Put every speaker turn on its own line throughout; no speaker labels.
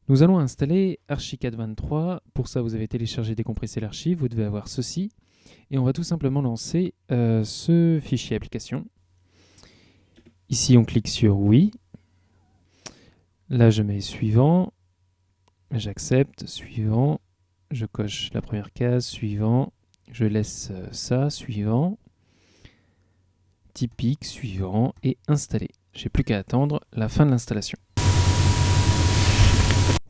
Nous allons installer Archicad 23. Pour ça, vous avez téléchargé et décompressé l'archive. Vous devez avoir ceci. Et on va tout simplement lancer ce fichier application. Ici, on clique sur oui. Là, je mets suivant. J'accepte, suivant. Je coche la première case, suivant. Je laisse ça, suivant. Typique, suivant et installer. J'ai plus qu'à attendre la fin de l'installation.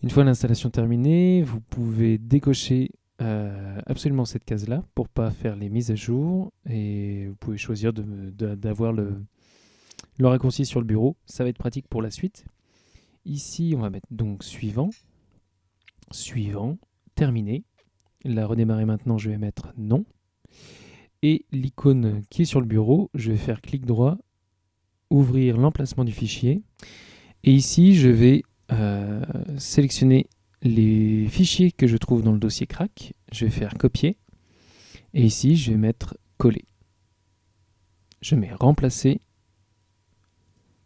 Une fois l'installation terminée, vous pouvez décocher absolument cette case-là pour ne pas faire les mises à jour et vous pouvez choisir d'avoir le raccourci sur le bureau. Ça va être pratique pour la suite. Ici, on va mettre donc suivant, suivant, terminé. La redémarrer maintenant, je vais mettre non. Et l'icône qui est sur le bureau, je vais faire clic droit, ouvrir l'emplacement du fichier. Et ici, je vais sélectionner les fichiers que je trouve dans le dossier crack. Je vais faire copier. Et ici, je vais mettre coller. Je mets remplacer.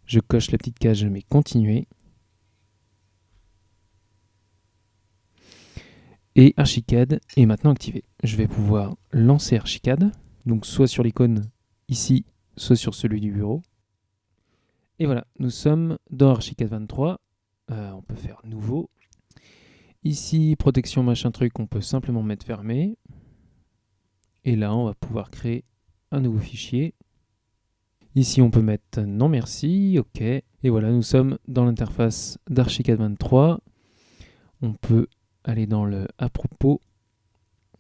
Je coche la petite case, je mets continuer. Et Archicad est maintenant activé. Je vais pouvoir lancer Archicad, donc soit sur l'icône ici, soit sur celui du bureau. Et voilà, nous sommes dans Archicad 23. On peut faire nouveau. Ici, protection machin truc, on peut simplement mettre fermé. Et là, on va pouvoir créer un nouveau fichier. Ici, on peut mettre non merci, ok. Et voilà, nous sommes dans l'interface d'Archicad 23. On peut aller dans le à propos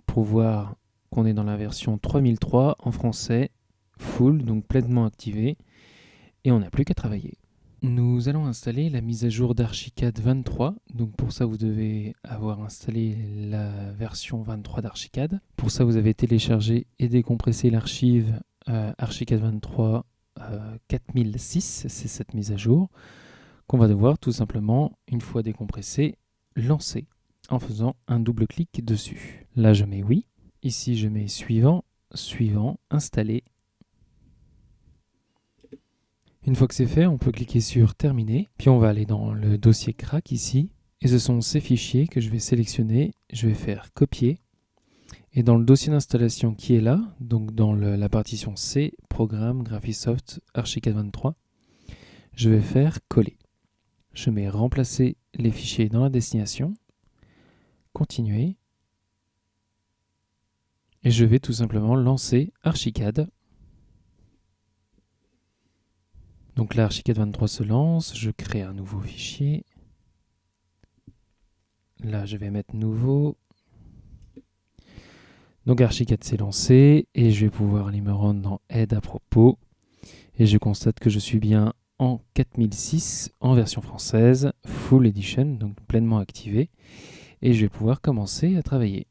pour voir qu'on est dans la version 3003 en français, full, donc pleinement activé. Et on n'a plus qu'à travailler. Nous allons installer la mise à jour d'Archicad 23. Donc pour ça, vous devez avoir installé la version 23 d'Archicad. Pour ça, vous avez téléchargé et décompressé l'archive Archicad 23 4006. C'est cette mise à jour qu'on va devoir tout simplement, une fois décompressée, lancer en faisant un double clic dessus. Là, je mets oui. Ici, je mets suivant, suivant, installer. Une fois que c'est fait, on peut cliquer sur terminer, puis on va aller dans le dossier crack ici, et ce sont ces fichiers que je vais sélectionner, je vais faire copier, et dans le dossier d'installation qui est là, donc dans la partition C, programme, Graphisoft, Archicad 23, je vais faire coller. Je mets remplacer les fichiers dans la destination, continuer, et je vais tout simplement lancer Archicad. Donc là, Archicad 23 se lance, je crée un nouveau fichier. Là, je vais mettre nouveau. Donc Archicad s'est lancé et je vais pouvoir aller me rendre dans aide à propos. Et je constate que je suis bien en 4006 en version française, Full Edition, donc pleinement activé. Et je vais pouvoir commencer à travailler.